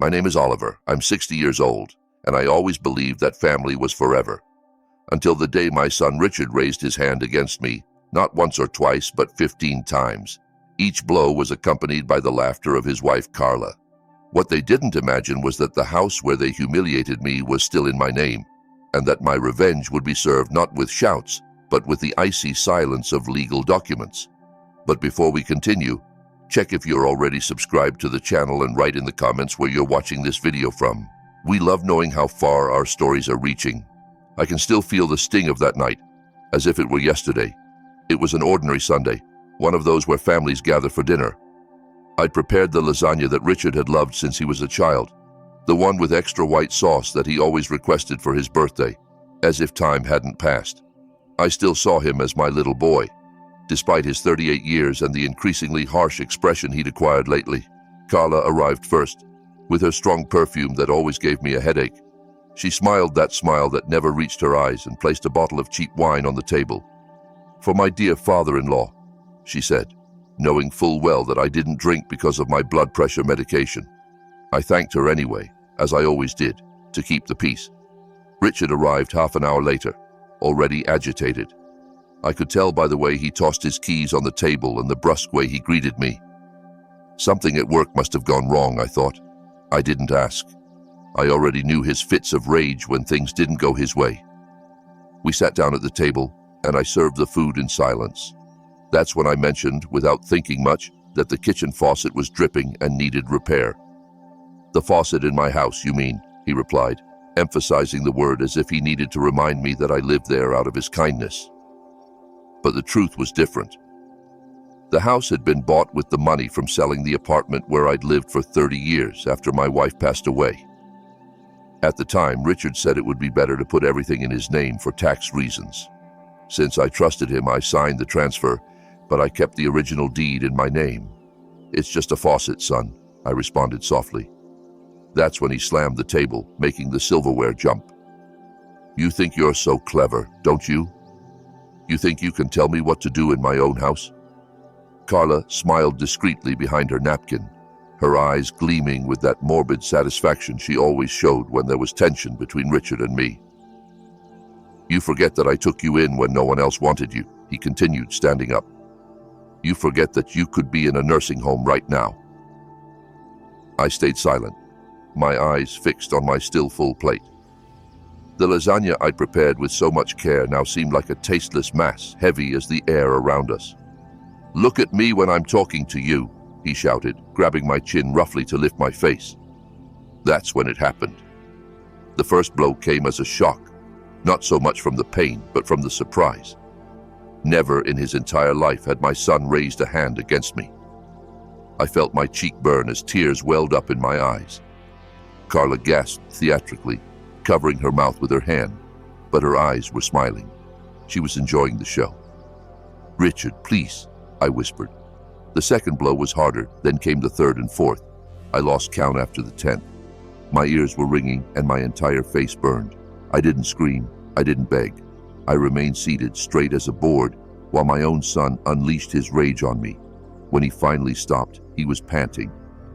My name is Oliver. I'm 60 years old, and I always believed that family was forever. Until the day my son Richard raised his hand against me, not once or twice, but 15 times. Each blow was accompanied by the laughter of his wife, Carla. What they didn't imagine was that the house where they humiliated me was still in my name, and that my revenge would be served not with shouts, but with the icy silence of legal documents. But before we continue, check if you're already subscribed to the channel and write in the comments where you're watching this video from. We love knowing how far our stories are reaching. I can still feel the sting of that night, as if it were yesterday. It was an ordinary Sunday, one of those where families gather for dinner. I'd prepared the lasagna that Richard had loved since he was a child, the one with extra white sauce that he always requested for his birthday, as if time hadn't passed. I still saw him as my little boy, despite his 38 years and the increasingly harsh expression he'd acquired lately. Carla arrived first, with her strong perfume that always gave me a headache. She smiled that smile that never reached her eyes and placed a bottle of cheap wine on the table. "For my dear father-in-law," she said, knowing full well that I didn't drink because of my blood pressure medication. I thanked her anyway, as I always did, to keep the peace. Richard arrived half an hour later, already agitated. I could tell by the way he tossed his keys on the table and the brusque way he greeted me. Something at work must have gone wrong, I thought. I didn't ask. I already knew his fits of rage when things didn't go his way. We sat down at the table, and I served the food in silence. That's when I mentioned, without thinking much, that the kitchen faucet was dripping and needed repair. "The faucet in my house, you mean?" he replied, emphasizing the word as if he needed to remind me that I lived there out of his kindness. But the truth was different. The house had been bought with the money from selling the apartment where I'd lived for 30 years after my wife passed away. At the time, Richard said it would be better to put everything in his name for tax reasons. Since I trusted him, I signed the transfer, but I kept the original deed in my name. "It's just a faucet, son," I responded softly. That's when he slammed the table, making the silverware jump. "You think you're so clever, don't you? You think you can tell me what to do in my own house?" Carla smiled discreetly behind her napkin, her eyes gleaming with that morbid satisfaction she always showed when there was tension between Richard and me. "You forget that I took you in when no one else wanted you," he continued, standing up. "You forget that you could be in a nursing home right now." I stayed silent, my eyes fixed on my still full plate. The lasagna I'd prepared with so much care now seemed like a tasteless mass, heavy as the air around us. "Look at me when I'm talking to you," he shouted, grabbing my chin roughly to lift my face. That's when it happened. The first blow came as a shock, not so much from the pain, but from the surprise. Never in his entire life had my son raised a hand against me. I felt my cheek burn as tears welled up in my eyes. Carla gasped theatrically, covering her mouth with her hand, but her eyes were smiling. She was enjoying the show. "Richard, please," I whispered. The second blow was harder, then came the third and fourth. I lost count after the 10th. My ears were ringing and my entire face burned. I didn't scream, I didn't beg. I remained seated straight as a board while my own son unleashed his rage on me. When he finally stopped, he was panting.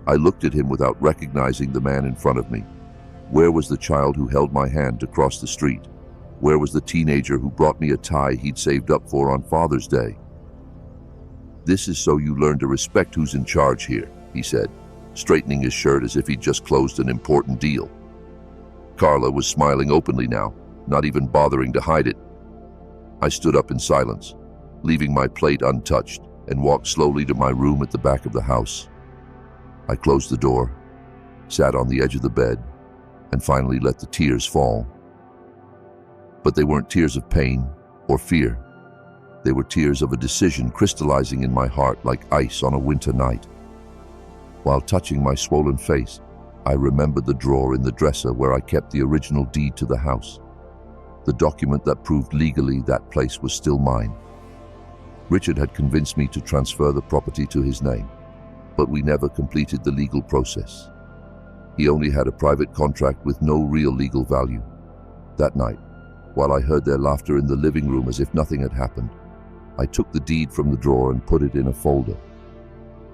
I looked at him without recognizing the man in front of me. Where was the child who held my hand to cross the street? Where was the teenager who brought me a tie he'd saved up for on Father's Day? "This is so you learn to respect who's in charge here," he said, straightening his shirt as if he'd just closed an important deal. Carla was smiling openly now, not even bothering to hide it. I stood up in silence, leaving my plate untouched, and walked slowly to my room at the back of the house. I closed the door, sat on the edge of the bed, and finally let the tears fall. But they weren't tears of pain or fear. They were tears of a decision crystallizing in my heart like ice on a winter night. While touching my swollen face, I remembered the drawer in the dresser where I kept the original deed to the house, the document that proved legally that place was still mine. Richard had convinced me to transfer the property to his name, but we never completed the legal process. He only had a private contract with no real legal value. That night, while I heard their laughter in the living room as if nothing had happened, I took the deed from the drawer and put it in a folder.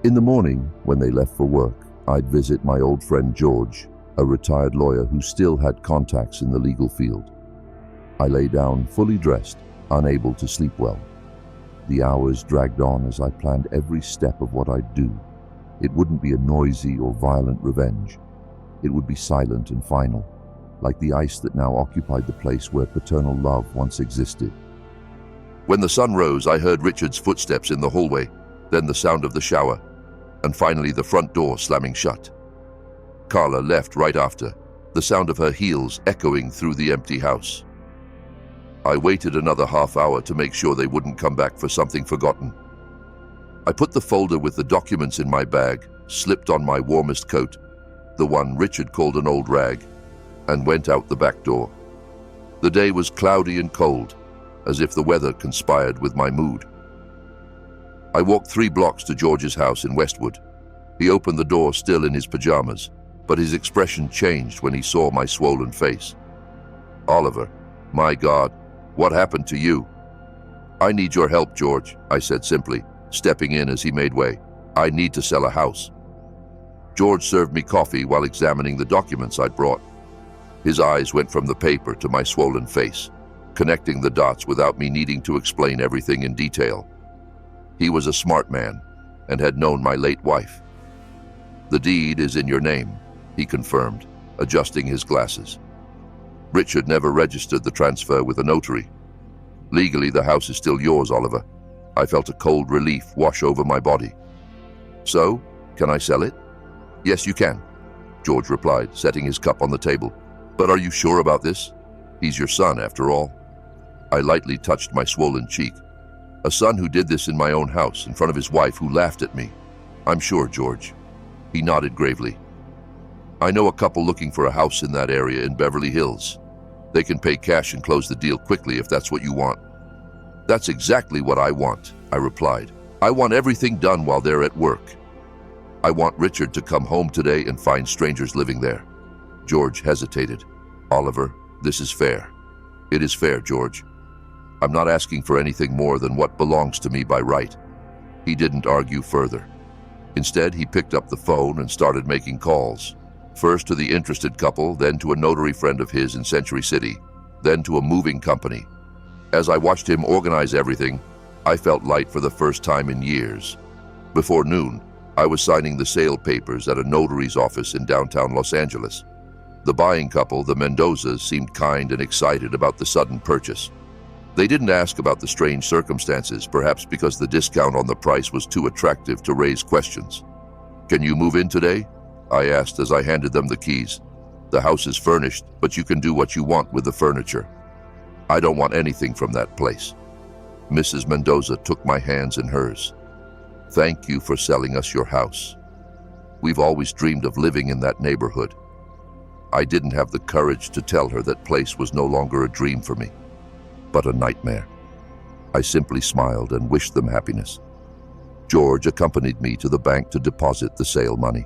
In the morning, when they left for work, I'd visit my old friend George, a retired lawyer who still had contacts in the legal field. I lay down fully dressed, unable to sleep well. The hours dragged on as I planned every step of what I'd do. It wouldn't be a noisy or violent revenge. It would be silent and final, like the ice that now occupied the place where paternal love once existed. When the sun rose, I heard Richard's footsteps in the hallway, then the sound of the shower, and finally the front door slamming shut. Carla left right after, the sound of her heels echoing through the empty house. I waited another half hour to make sure they wouldn't come back for something forgotten. I put the folder with the documents in my bag, slipped on my warmest coat, the one Richard called an old rag, and went out the back door. The day was cloudy and cold, as if the weather conspired with my mood. I walked 3 blocks to George's house in Westwood. He opened the door still in his pajamas, but his expression changed when he saw my swollen face. "Oliver, my God, what happened to you?" "I need your help, George," I said simply, stepping in as he made way. "I need to sell a house." George served me coffee while examining the documents I'd brought. His eyes went from the paper to my swollen face, connecting the dots without me needing to explain everything in detail. He was a smart man and had known my late wife. "The deed is in your name," he confirmed, adjusting his glasses. "Richard never registered the transfer with a notary. Legally, the house is still yours, Oliver." I felt a cold relief wash over my body. "So, can I sell it?" "Yes, you can," George replied, setting his cup on the table. "But are you sure about this? He's your son, after all." I lightly touched my swollen cheek. "A son who did this in my own house, in front of his wife who laughed at me. I'm sure, George." He nodded gravely. "I know a couple looking for a house in that area in Beverly Hills. They can pay cash and close the deal quickly if that's what you want." "That's exactly what I want," I replied. "I want everything done while they're at work. I want Richard to come home today and find strangers living there." George hesitated. "Oliver, this is fair." "It is fair, George. I'm not asking for anything more than what belongs to me by right." He didn't argue further. Instead, he picked up the phone and started making calls. First to the interested couple, then to a notary friend of his in Century City, then to a moving company. As I watched him organize everything, I felt light for the first time in years. Before noon, I was signing the sale papers at a notary's office in downtown Los Angeles. The buying couple, the Mendozas, seemed kind and excited about the sudden purchase. They didn't ask about the strange circumstances, perhaps because the discount on the price was too attractive to raise questions. "Can you move in today?" I asked as I handed them the keys. "The house is furnished, but you can do what you want with the furniture." "I don't want anything from that place." Mrs. Mendoza took my hands in hers. "Thank you for selling us your house. We've always dreamed of living in that neighborhood." I didn't have the courage to tell her that place was no longer a dream for me, but a nightmare. I simply smiled and wished them happiness. George accompanied me to the bank to deposit the sale money.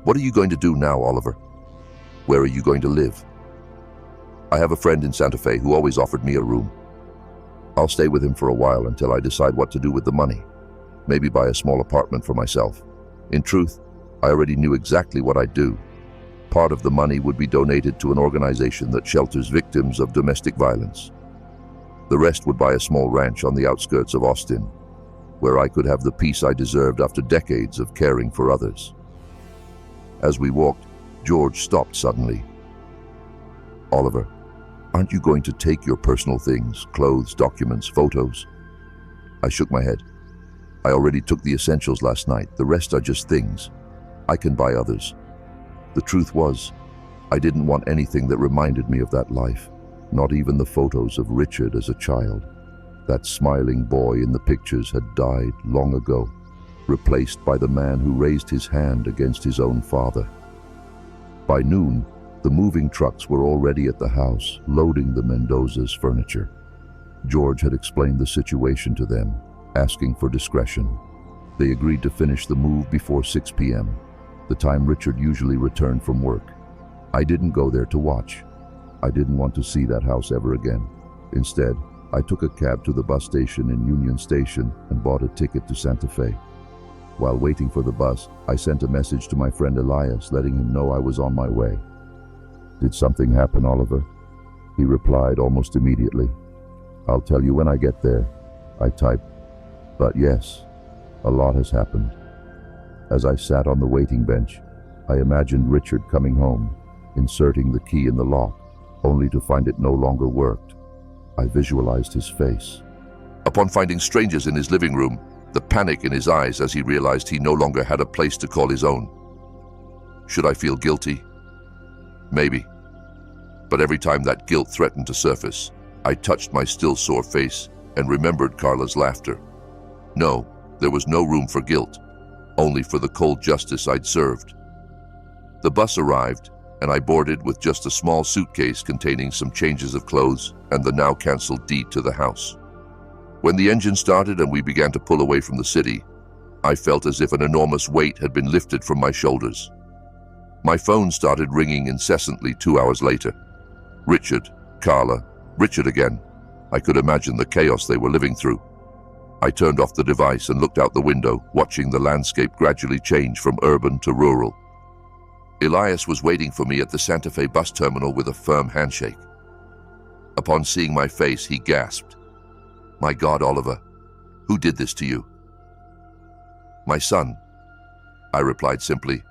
"What are you going to do now, Oliver? Where are you going to live?" "I have a friend in Santa Fe who always offered me a room. I'll stay with him for a while until I decide what to do with the money. Maybe buy a small apartment for myself. In truth, I already knew exactly what I'd do. Part of the money would be donated to an organization that shelters victims of domestic violence. The rest would buy a small ranch on the outskirts of Austin, where I could have the peace I deserved after decades of caring for others." As we walked, George stopped suddenly. "Oliver, aren't you going to take your personal things, clothes, documents, photos?" I shook my head. "I already took the essentials last night. The rest are just things. I can buy others." The truth was, I didn't want anything that reminded me of that life, not even the photos of Richard as a child. That smiling boy in the pictures had died long ago, replaced by the man who raised his hand against his own father. By noon, the moving trucks were already at the house, loading the Mendoza's furniture. George had explained the situation to them, asking for discretion. They agreed to finish the move before 6 p.m., the time Richard usually returned from work. I didn't go there to watch. I didn't want to see that house ever again. Instead, I took a cab to the bus station in Union Station and bought a ticket to Santa Fe. While waiting for the bus, I sent a message to my friend Elias, letting him know I was on my way. "Did something happen, Oliver?" He replied almost immediately. "I'll tell you when I get there," I typed. But yes, a lot has happened. As I sat on the waiting bench, I imagined Richard coming home, inserting the key in the lock, only to find it no longer worked. I visualized his face. Upon finding strangers in his living room, the panic in his eyes as he realized he no longer had a place to call his own. Should I feel guilty? Maybe. But every time that guilt threatened to surface, I touched my still sore face and remembered Carla's laughter. No, there was no room for guilt, only for the cold justice I'd served. The bus arrived, and I boarded with just a small suitcase containing some changes of clothes and the now canceled deed to the house. When the engine started and we began to pull away from the city, I felt as if an enormous weight had been lifted from my shoulders. My phone started ringing incessantly 2 hours later. Richard, Carla, Richard again. I could imagine the chaos they were living through. I turned off the device and looked out the window, watching the landscape gradually change from urban to rural. Elias was waiting for me at the Santa Fe bus terminal with a firm handshake. Upon seeing my face, he gasped, "My God, Oliver, who did this to you?" "My son," I replied simply,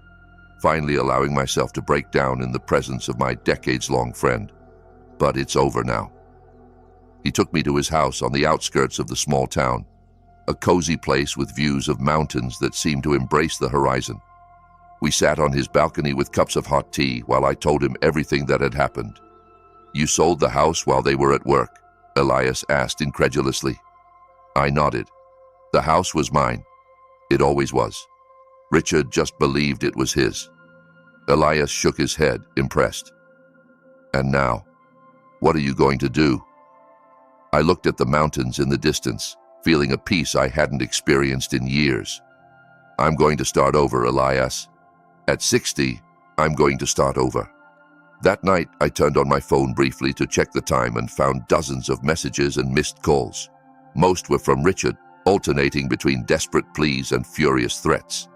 finally allowing myself to break down in the presence of my decades-long friend. "But it's over now." He took me to his house on the outskirts of the small town, a cozy place with views of mountains that seemed to embrace the horizon. We sat on his balcony with cups of hot tea while I told him everything that had happened. "You sold the house while they were at work?" Elias asked incredulously. I nodded. "The house was mine. It always was. Richard just believed it was his." Elias shook his head, impressed. "And now, what are you going to do?" I looked at the mountains in the distance, feeling a peace I hadn't experienced in years. "I'm going to start over, Elias. At 60, I'm going to start over." That night, I turned on my phone briefly to check the time and found dozens of messages and missed calls. Most were from Richard, alternating between desperate pleas and furious threats.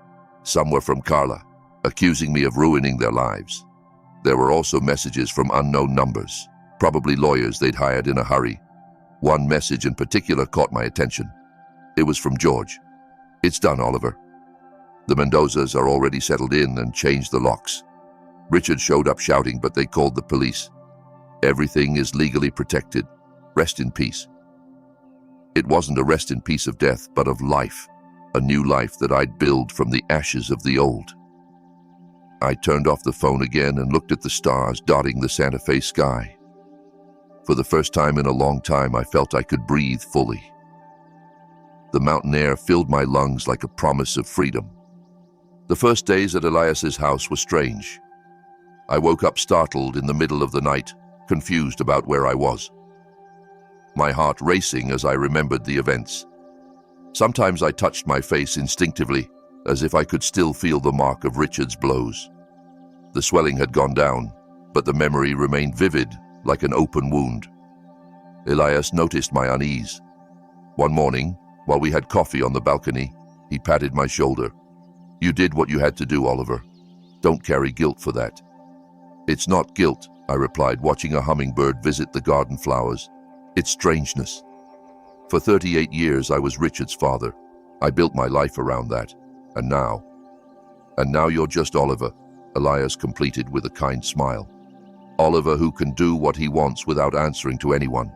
Some were from Carla, accusing me of ruining their lives. There were also messages from unknown numbers, probably lawyers they'd hired in a hurry. One message in particular caught my attention. It was from George. "It's done, Oliver. The Mendozas are already settled in and changed the locks. Richard showed up shouting, but they called the police. Everything is legally protected. Rest in peace." It wasn't a rest in peace of death, but of life, a new life that I'd built from the ashes of the old. I turned off the phone again and looked at the stars dotting the Santa Fe sky. For the first time in a long time, I felt I could breathe fully. The mountain air filled my lungs like a promise of freedom. The first days at Elias's house were strange. I woke up startled in the middle of the night, confused about where I was. My heart racing as I remembered the events. Sometimes I touched my face instinctively, as if I could still feel the mark of Richard's blows. The swelling had gone down, but the memory remained vivid, like an open wound. Elias noticed my unease. One morning, while we had coffee on the balcony, he patted my shoulder. "You did what you had to do, Oliver. Don't carry guilt for that." "It's not guilt," I replied, watching a hummingbird visit the garden flowers. "It's strangeness. For 38 years, I was Richard's father. I built my life around that. And now you're just Oliver," Elias completed with a kind smile. "Oliver who can do what he wants without answering to anyone."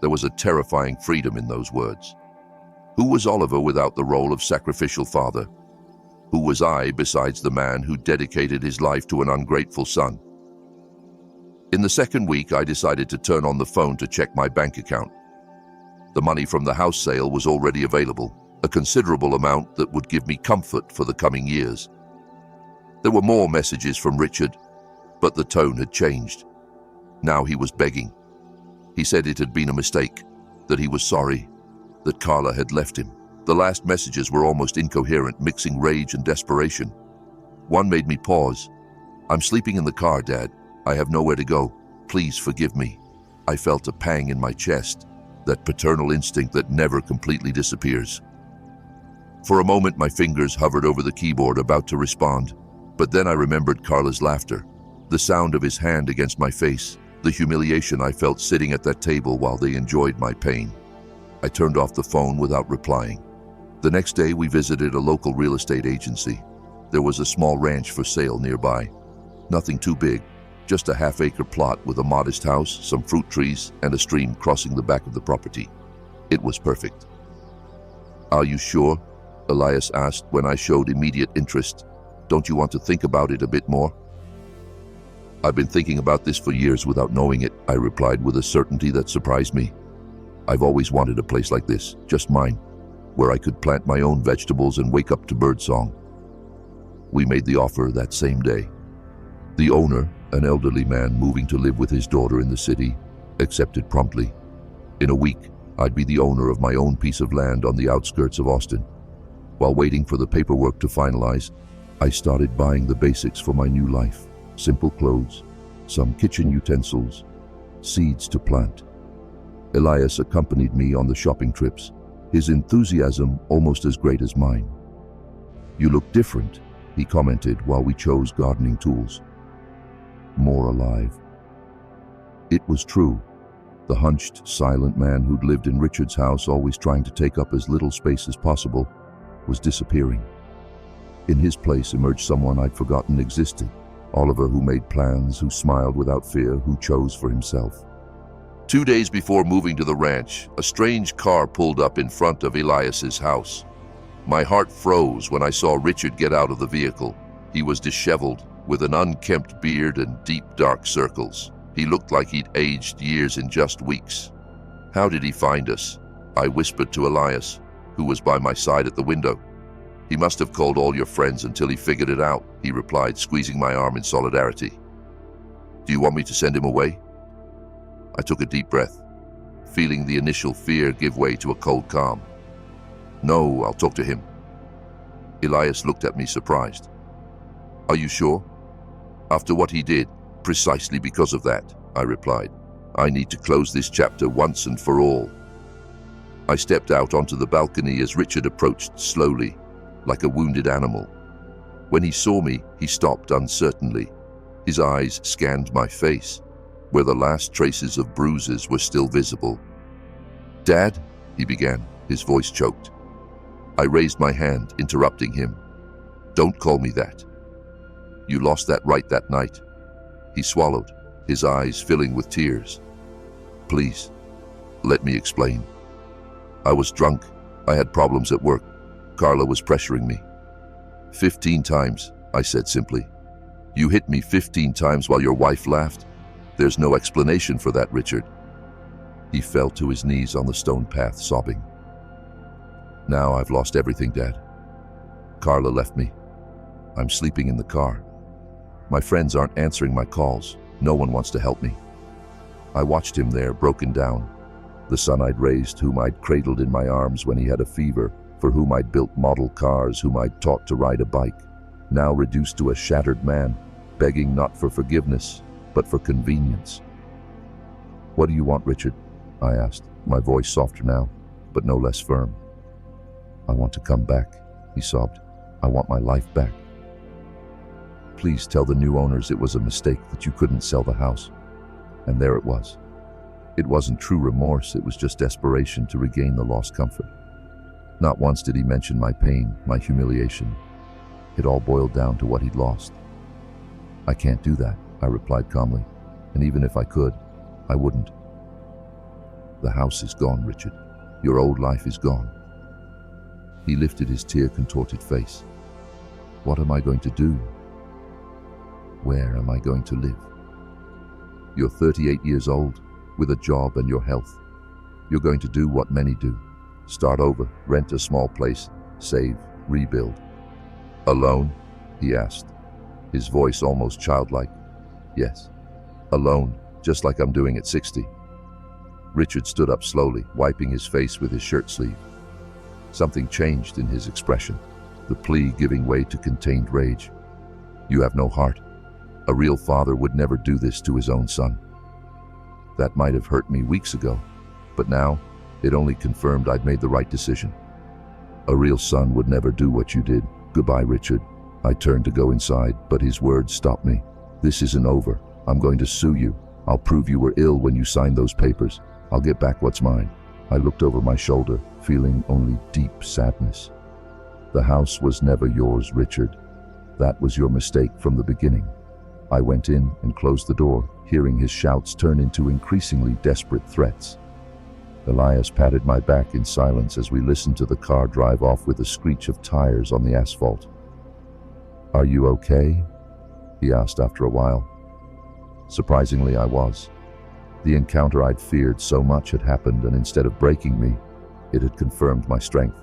There was a terrifying freedom in those words. Who was Oliver without the role of sacrificial father? Who was I besides the man who dedicated his life to an ungrateful son? In the second week, I decided to turn on the phone to check my bank account. The money from the house sale was already available, a considerable amount that would give me comfort for the coming years. There were more messages from Richard, but the tone had changed. Now he was begging. He said it had been a mistake, that he was sorry, that Carla had left him. The last messages were almost incoherent, mixing rage and desperation. One made me pause. "I'm sleeping in the car, Dad. I have nowhere to go. Please forgive me." I felt a pang in my chest, that paternal instinct that never completely disappears. For a moment, my fingers hovered over the keyboard, about to respond. But then I remembered Carla's laughter, the sound of his hand against my face, the humiliation I felt sitting at that table while they enjoyed my pain. I turned off the phone without replying. The next day, we visited a local real estate agency. There was a small ranch for sale nearby. Nothing too big, just a half-acre plot with a modest house, some fruit trees, and a stream crossing the back of the property. It was perfect. "Are you sure?" Elias asked when I showed immediate interest. "Don't you want to think about it a bit more?" "I've been thinking about this for years without knowing it," I replied with a certainty that surprised me. "I've always wanted a place like this, just mine, where I could plant my own vegetables and wake up to birdsong." We made the offer that same day. The owner, an elderly man moving to live with his daughter in the city, accepted promptly. In a week, I'd be the owner of my own piece of land on the outskirts of Austin. While waiting for the paperwork to finalize, I started buying the basics for my new life: simple clothes, some kitchen utensils, seeds to plant. Elias accompanied me on the shopping trips, his enthusiasm almost as great as mine. "You look different," he commented while we chose gardening tools. "More alive." It was true. The hunched, silent man who'd lived in Richard's house, always trying to take up as little space as possible, was disappearing. In his place emerged someone I'd forgotten existed. Oliver, who made plans, who smiled without fear, who chose for himself. 2 days before moving to the ranch, a strange car pulled up in front of Elias's house. My heart froze when I saw Richard get out of the vehicle. He was disheveled, with an unkempt beard and deep dark circles. He looked like he'd aged years in just weeks. "How did he find us?" I whispered to Elias, who was by my side at the window. "He must have called all your friends until he figured it out," he replied, squeezing my arm in solidarity. "Do you want me to send him away?" I took a deep breath, feeling the initial fear give way to a cold calm. "No, I'll talk to him." Elias looked at me surprised. "Are you sure?" "After what he did, precisely because of that," I replied. "I need to close this chapter once and for all." I stepped out onto the balcony as Richard approached slowly, like a wounded animal. When he saw me, he stopped uncertainly. His eyes scanned my face, where the last traces of bruises were still visible. "Dad," he began, his voice choked. I raised my hand, interrupting him. "Don't call me that. You lost that right that night." He swallowed, his eyes filling with tears. "Please, let me explain. I was drunk. I had problems at work. Carla was pressuring me." 15 times, I said simply. "You hit me 15 times while your wife laughed? There's no explanation for that, Richard." He fell to his knees on the stone path, sobbing. "Now I've lost everything, Dad. Carla left me. I'm sleeping in the car. My friends aren't answering my calls. No one wants to help me." I watched him there, broken down. The son I'd raised, whom I'd cradled in my arms when he had a fever, for whom I'd built model cars, whom I'd taught to ride a bike, now reduced to a shattered man, begging not for forgiveness, but for convenience. "What do you want, Richard?" I asked, my voice softer now, but no less firm. "I want to come back," he sobbed. "I want my life back. Please tell the new owners it was a mistake, that you couldn't sell the house." And there it was. It wasn't true remorse, it was just desperation to regain the lost comfort. Not once did he mention my pain, my humiliation. It all boiled down to what he'd lost. "I can't do that," I replied calmly, "and even if I could, I wouldn't. The house is gone, Richard. Your old life is gone." He lifted his tear-contorted face. "What am I going to do? Where am I going to live? You're 38 years old, with a job and your health. You're going to do what many do. Start over, rent a small place, save, rebuild." "Alone?" he asked, his voice almost childlike. "Yes, alone, just like I'm doing at 60. Richard stood up slowly, wiping his face with his shirt sleeve. Something changed in his expression, the plea giving way to contained rage. "You have no heart. A real father would never do this to his own son." That might have hurt me weeks ago, but now it only confirmed I'd made the right decision. A real son would never do what you did. Goodbye, Richard. I turned to go inside, but his words stopped me. This isn't over. I'm going to sue you. I'll prove you were ill when you signed those papers. I'll get back what's mine. I looked over my shoulder, feeling only deep sadness. The house was never yours, Richard. That was your mistake from the beginning. I went in and closed the door, hearing his shouts turn into increasingly desperate threats. Elias patted my back in silence as we listened to the car drive off with a screech of tires on the asphalt. "Are you okay?" he asked after a while. Surprisingly, I was. The encounter I'd feared so much had happened, and instead of breaking me, it had confirmed my strength.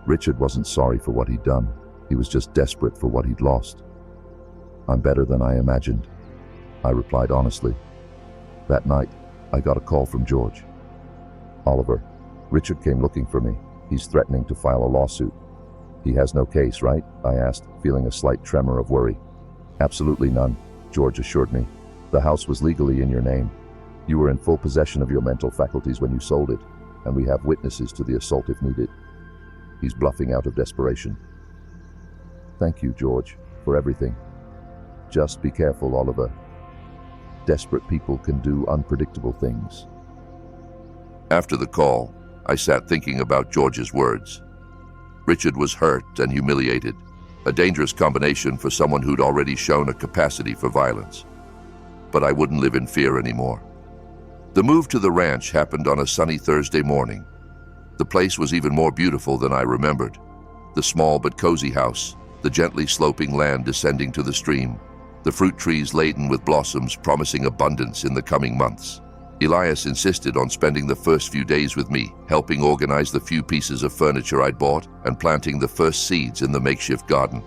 Richard wasn't sorry for what he'd done. He was just desperate for what he'd lost. "I'm better than I imagined," I replied honestly. That night, I got a call from George. "Oliver, Richard came looking for me. He's threatening to file a lawsuit." "He has no case, right?" I asked, feeling a slight tremor of worry. "Absolutely none," George assured me. "The house was legally in your name. You were in full possession of your mental faculties when you sold it, and we have witnesses to the assault if needed." He's bluffing out of desperation. "Thank you, George, for everything. Just be careful, Oliver. Desperate people can do unpredictable things." After the call, I sat thinking about George's words. Richard was hurt and humiliated, a dangerous combination for someone who'd already shown a capacity for violence. But I wouldn't live in fear anymore. The move to the ranch happened on a sunny Thursday morning. The place was even more beautiful than I remembered. The small but cozy house, the gently sloping land descending to the stream, the fruit trees laden with blossoms promising abundance in the coming months. Elias insisted on spending the first few days with me, helping organize the few pieces of furniture I'd bought and planting the first seeds in the makeshift garden.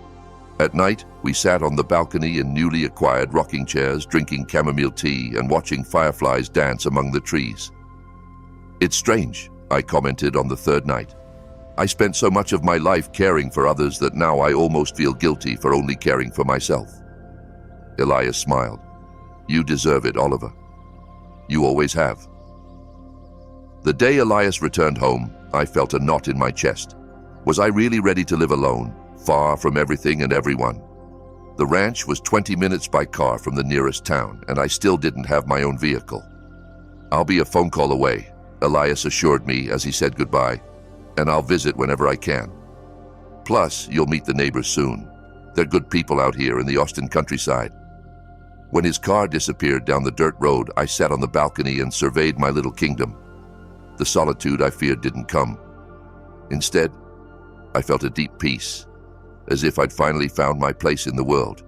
At night, we sat on the balcony in newly acquired rocking chairs, drinking chamomile tea and watching fireflies dance among the trees. "It's strange," I commented on the third night. "I spent so much of my life caring for others that now I almost feel guilty for only caring for myself." Elias smiled. "You deserve it, Oliver. You always have." The day Elias returned home, I felt a knot in my chest. Was I really ready to live alone, far from everything and everyone? The ranch was 20 minutes by car from the nearest town, and I still didn't have my own vehicle. "I'll be a phone call away," Elias assured me as he said goodbye, "and I'll visit whenever I can. Plus, you'll meet the neighbors soon. They're good people out here in the Austin countryside." When his car disappeared down the dirt road, I sat on the balcony and surveyed my little kingdom. The solitude I feared didn't come. Instead, I felt a deep peace, as if I'd finally found my place in the world.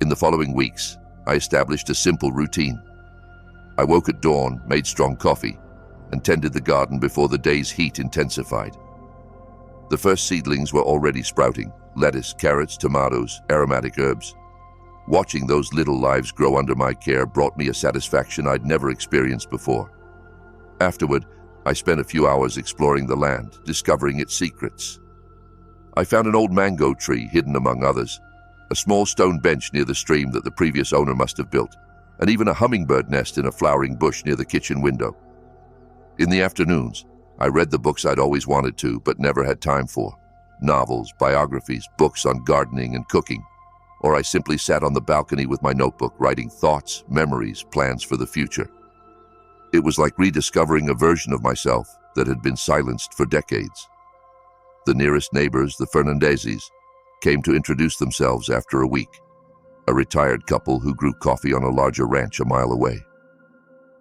In the following weeks, I established a simple routine. I woke at dawn, made strong coffee, and tended the garden before the day's heat intensified. The first seedlings were already sprouting: lettuce, carrots, tomatoes, aromatic herbs. Watching those little lives grow under my care brought me a satisfaction I'd never experienced before. Afterward, I spent a few hours exploring the land, discovering its secrets. I found an old mango tree hidden among others, a small stone bench near the stream that the previous owner must have built, and even a hummingbird nest in a flowering bush near the kitchen window. In the afternoons, I read the books I'd always wanted to but never had time for: novels, biographies, books on gardening and cooking. Or I simply sat on the balcony with my notebook, writing thoughts, memories, plans for the future. It was like rediscovering a version of myself that had been silenced for decades. The nearest neighbors, the Fernandezes, came to introduce themselves after a week, a retired couple who grew coffee on a larger ranch a mile away.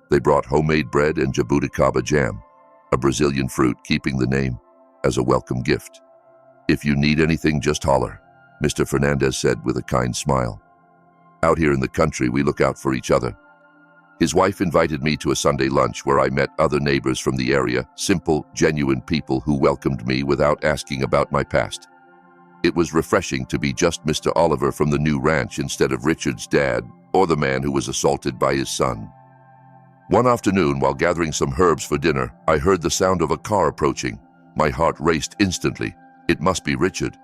They brought homemade bread and jabuticaba jam, a Brazilian fruit, keeping the name as a welcome gift. "If you need anything, just holler," Mr. Fernandez said with a kind smile. "Out here in the country, we look out for each other." His wife invited me to a Sunday lunch where I met other neighbors from the area, simple, genuine people who welcomed me without asking about my past. It was refreshing to be just Mr. Oliver from the new ranch instead of Richard's dad or the man who was assaulted by his son. One afternoon, while gathering some herbs for dinner, I heard the sound of a car approaching. My heart raced instantly. It must be Richard.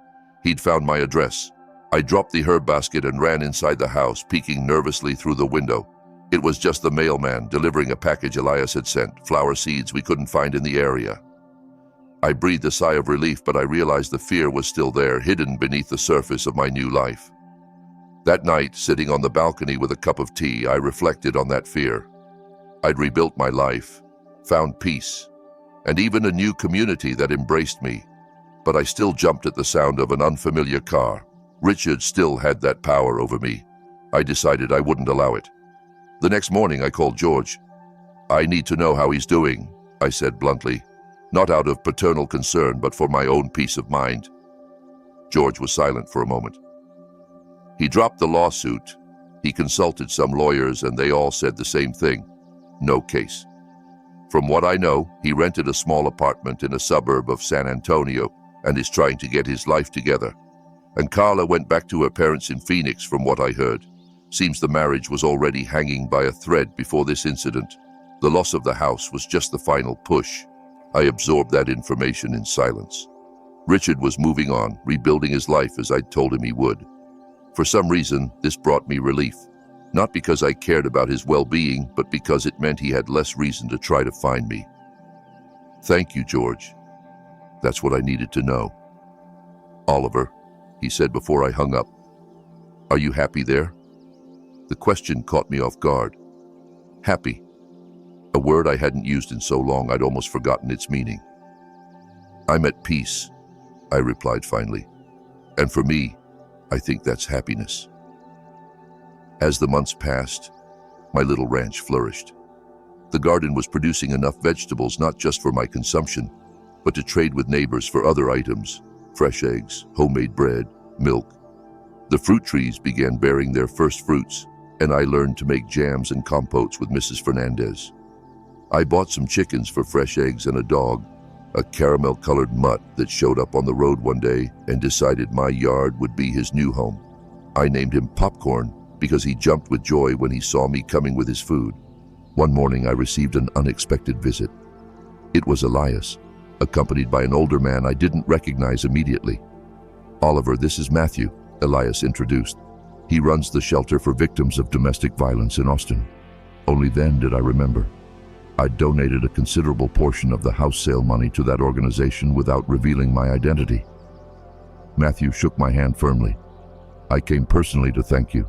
He'd found my address. I dropped the herb basket and ran inside the house, peeking nervously through the window. It was just the mailman delivering a package Elias had sent, flower seeds we couldn't find in the area. I breathed a sigh of relief, but I realized the fear was still there, hidden beneath the surface of my new life. That night, sitting on the balcony with a cup of tea, I reflected on that fear. I'd rebuilt my life, found peace, and even a new community that embraced me. But I still jumped at the sound of an unfamiliar car. Richard still had that power over me. I decided I wouldn't allow it. The next morning, I called George. "I need to know how he's doing," I said bluntly, not out of paternal concern, but for my own peace of mind. George was silent for a moment. He dropped the lawsuit. He consulted some lawyers, and they all said the same thing: no case. From what I know, he rented a small apartment in a suburb of San Antonio and is trying to get his life together. And Carla went back to her parents in Phoenix, from what I heard. Seems the marriage was already hanging by a thread before this incident. The loss of the house was just the final push. I absorbed that information in silence. Richard was moving on, rebuilding his life as I'd told him he would. For some reason, this brought me relief. Not because I cared about his well-being, but because it meant he had less reason to try to find me. "Thank you, George. That's what I needed to know." "Oliver," he said before I hung up, "are you happy there?" The question caught me off guard. Happy. A word I hadn't used in so long I'd almost forgotten its meaning. "I'm at peace," I replied finally. "And for me, I think that's happiness." As the months passed, my little ranch flourished. The garden was producing enough vegetables not just for my consumption, but to trade with neighbors for other items: fresh eggs, homemade bread, milk. The fruit trees began bearing their first fruits, and I learned to make jams and compotes with Mrs. Fernandez. I bought some chickens for fresh eggs and a dog, a caramel-colored mutt that showed up on the road one day and decided my yard would be his new home. I named him Popcorn because he jumped with joy when he saw me coming with his food. One morning I received an unexpected visit. It was Elias, accompanied by an older man I didn't recognize immediately. "Oliver, this is Matthew," Elias introduced. "He runs the shelter for victims of domestic violence in Austin." Only then did I remember. I'd donated a considerable portion of the house sale money to that organization without revealing my identity. Matthew shook my hand firmly. "I came personally to thank you.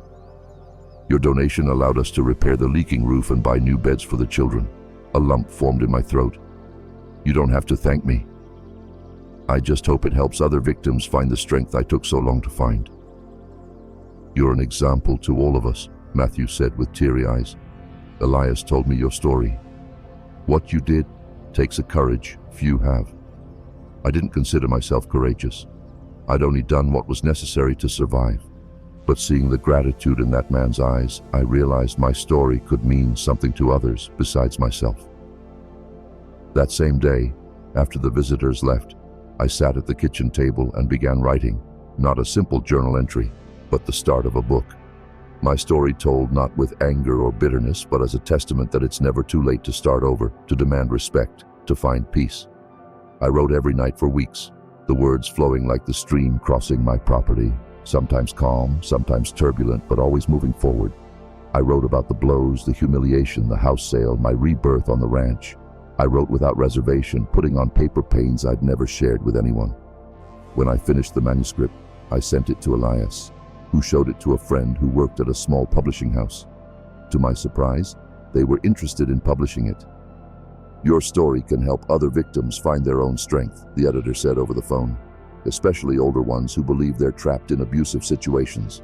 Your donation allowed us to repair the leaking roof and buy new beds for the children." A lump formed in my throat. "You don't have to thank me. I just hope it helps other victims find the strength I took so long to find." "You're an example to all of us," Matthew said with teary eyes. "Elias told me your story. What you did takes a courage few have. I didn't consider myself courageous. I'd only done what was necessary to survive. But seeing the gratitude in that man's eyes, I realized my story could mean something to others besides myself." That same day, after the visitors left, I sat at the kitchen table and began writing, not a simple journal entry, but the start of a book. My story told not with anger or bitterness, but as a testament that it's never too late to start over, to demand respect, to find peace. I wrote every night for weeks, the words flowing like the stream crossing my property, sometimes calm, sometimes turbulent, but always moving forward. I wrote about the blows, the humiliation, the house sale, my rebirth on the ranch. I wrote without reservation, putting on paper pains I'd never shared with anyone. When I finished the manuscript, I sent it to Elias, who showed it to a friend who worked at a small publishing house. To my surprise, they were interested in publishing it. "Your story can help other victims find their own strength," the editor said over the phone, "especially older ones who believe they're trapped in abusive situations."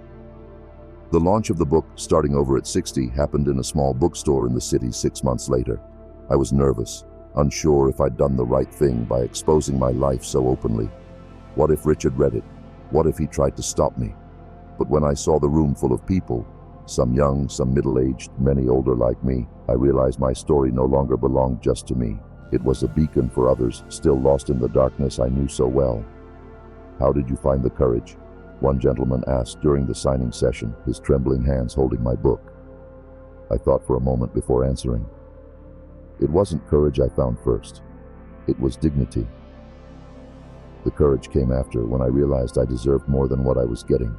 The launch of the book, Starting Over at 60, happened in a small bookstore in the city 6 months later. I was nervous, unsure if I'd done the right thing by exposing my life so openly. What if Richard read it? What if he tried to stop me? But when I saw the room full of people, some young, some middle-aged, many older like me, I realized my story no longer belonged just to me. It was a beacon for others still lost in the darkness I knew so well. "How did you find the courage?" one gentleman asked during the signing session, his trembling hands holding my book. I thought for a moment before answering. It wasn't courage I found first. It was dignity. The courage came after, when I realized I deserved more than what I was getting.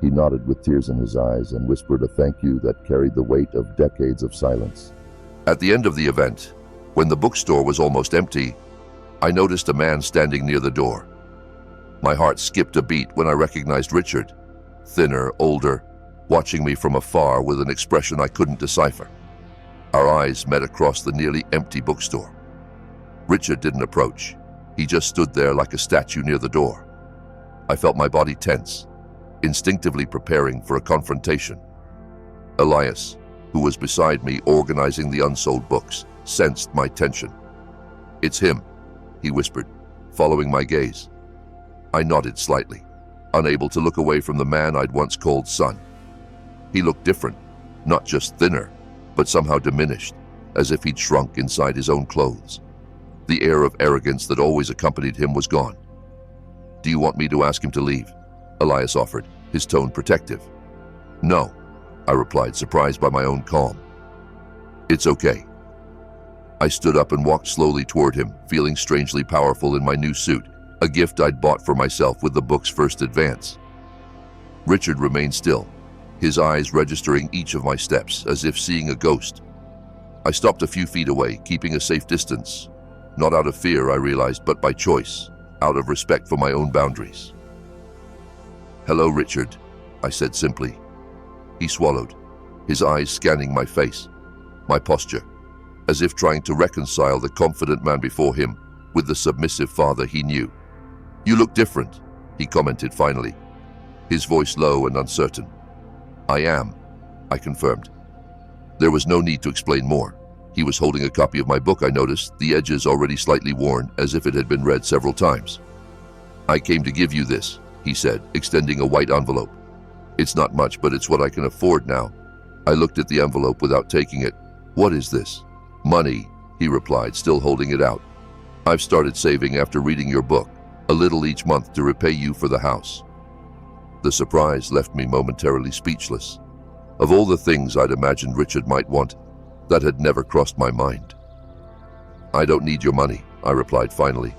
He nodded with tears in his eyes and whispered a thank you that carried the weight of decades of silence. At the end of the event, when the bookstore was almost empty, I noticed a man standing near the door. My heart skipped a beat when I recognized Richard, thinner, older, watching me from afar with an expression I couldn't decipher. Our eyes met across the nearly empty bookstore. Richard didn't approach. He just stood there like a statue near the door. I felt my body tense, instinctively preparing for a confrontation. Elias, who was beside me organizing the unsold books, sensed my tension. "It's him," he whispered, following my gaze. I nodded slightly, unable to look away from the man I'd once called son. He looked different, not just thinner, but somehow diminished, as if he'd shrunk inside his own clothes. The air of arrogance that always accompanied him was gone. "Do you want me to ask him to leave?" Elias offered, his tone protective. "No," I replied, surprised by my own calm. "It's okay." I stood up and walked slowly toward him, feeling strangely powerful in my new suit, a gift I'd bought for myself with the book's first advance. Richard remained still, his eyes registering each of my steps, as if seeing a ghost. I stopped a few feet away, keeping a safe distance, not out of fear, I realized, but by choice, out of respect for my own boundaries. "Hello, Richard," I said simply. He swallowed, his eyes scanning my face, my posture, as if trying to reconcile the confident man before him with the submissive father he knew. "You look different," he commented finally, his voice low and uncertain. "I am," I confirmed. There was no need to explain more. He was holding a copy of my book, I noticed, the edges already slightly worn, as if it had been read several times. "I came to give you this," he said, extending a white envelope. "It's not much, but it's what I can afford now." I looked at the envelope without taking it. "What is this?" "Money," he replied, still holding it out. "I've started saving after reading your book, a little each month to repay you for the house." The surprise left me momentarily speechless. Of all the things I'd imagined Richard might want, that had never crossed my mind. "I don't need your money," I replied finally.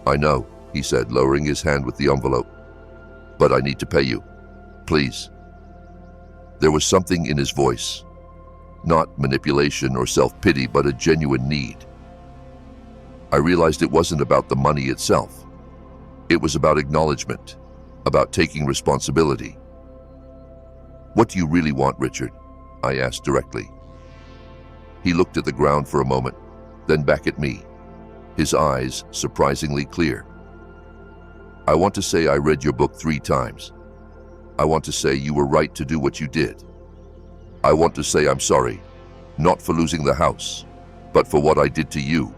"I know," he said, lowering his hand with the envelope. "But I need to pay you. Please." There was something in his voice, not manipulation or self-pity, but a genuine need. I realized it wasn't about the money itself. It was about acknowledgement, about taking responsibility. "What do you really want, Richard?" I asked directly. He looked at the ground for a moment, then back at me, his eyes surprisingly clear. "I want to say I read your book 3 times. I want to say you were right to do what you did. I want to say I'm sorry, not for losing the house, but for what I did to you,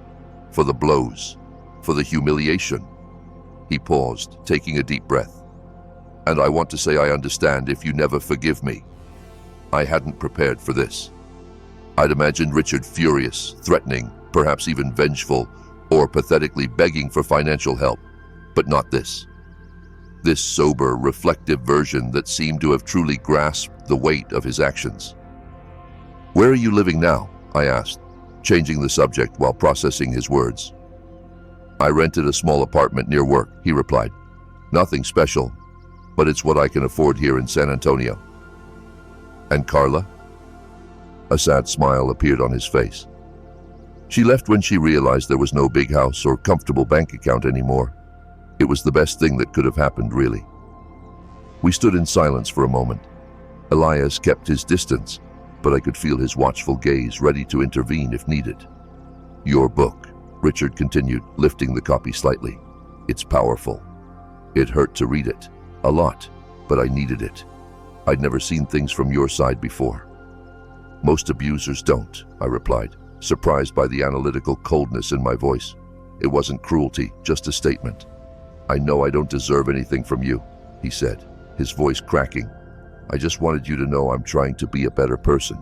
for the blows, for the humiliation." He paused, taking a deep breath. "And I want to say I understand if you never forgive me." I hadn't prepared for this. I'd imagined Richard furious, threatening, perhaps even vengeful, or pathetically begging for financial help, but not this. This sober, reflective version that seemed to have truly grasped the weight of his actions. "Where are you living now?" I asked, changing the subject while processing his words. "I rented a small apartment near work," he replied. "Nothing special, but it's what I can afford here in San Antonio." "And Carla?" A sad smile appeared on his face. "She left when she realized there was no big house or comfortable bank account anymore. It was the best thing that could have happened, really." We stood in silence for a moment. Elias kept his distance, but I could feel his watchful gaze, ready to intervene if needed. "Your book," Richard continued, lifting the copy slightly. "It's powerful. It hurt to read it. A lot, but I needed it. I'd never seen things from your side before." "Most abusers don't," I replied, surprised by the analytical coldness in my voice. It wasn't cruelty, just a statement. "I know I don't deserve anything from you," he said, his voice cracking. "I just wanted you to know I'm trying to be a better person.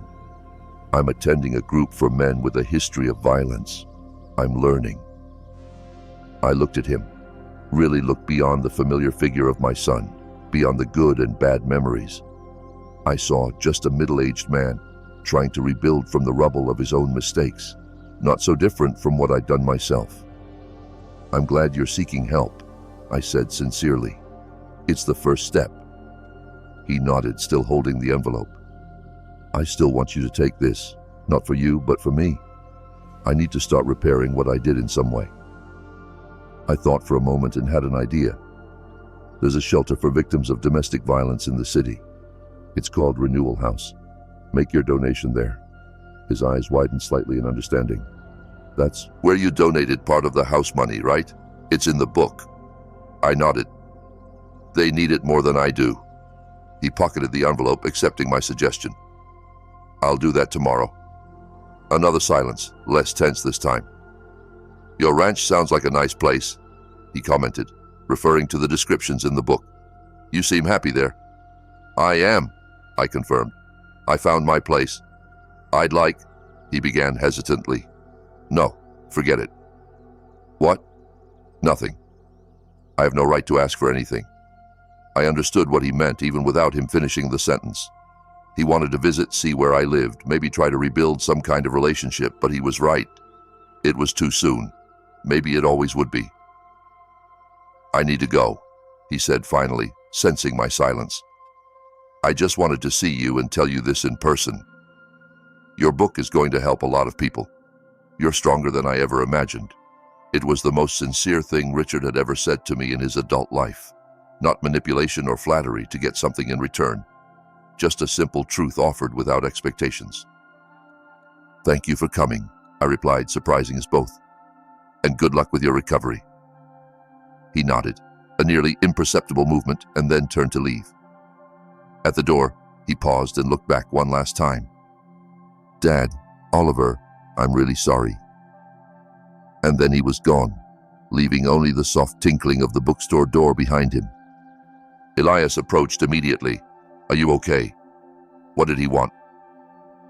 I'm attending a group for men with a history of violence. I'm learning." I looked at him, really looked beyond the familiar figure of my son, beyond the good and bad memories. I saw just a middle-aged man trying to rebuild from the rubble of his own mistakes, not so different from what I'd done myself. "I'm glad you're seeking help," I said sincerely. "It's the first step." He nodded, still holding the envelope. "I still want you to take this, not for you, but for me. I need to start repairing what I did in some way." I thought for a moment and had an idea. There's a shelter for victims of domestic violence in the city. It's called Renewal House. Make your donation there. His eyes widened slightly in understanding. That's Where you donated part of the house money, right? It's in the book. I nodded. They need it more than I do. He pocketed the envelope, accepting my suggestion. I'll do that tomorrow. Another silence, less tense this time. Your ranch sounds like a nice place, he commented, referring to the descriptions in the book. You seem happy there. I am, I confirmed. I found my place. I'd like, he began hesitantly. No, forget it. What? Nothing. I have no right to ask for anything. I understood what he meant even without him finishing the sentence. He wanted to visit, see where I lived, maybe try to rebuild some kind of relationship, but he was right. It was too soon. Maybe it always would be. I need to go, he said finally, sensing my silence. I just wanted to see you and tell you this in person. Your book is going to help a lot of people. You're stronger than I ever imagined. It was the most sincere thing Richard had ever said to me in his adult life. Not manipulation or flattery to get something in return. Just a simple truth offered without expectations. Thank you for coming, I replied, surprising us both. And good luck with your recovery. He nodded, a nearly imperceptible movement, and then turned to leave. At the door, he paused and looked back one last time. Dad, Oliver, I'm really sorry. And then he was gone, leaving only the soft tinkling of the bookstore door behind him. Elias approached immediately. Are you okay? What did he want?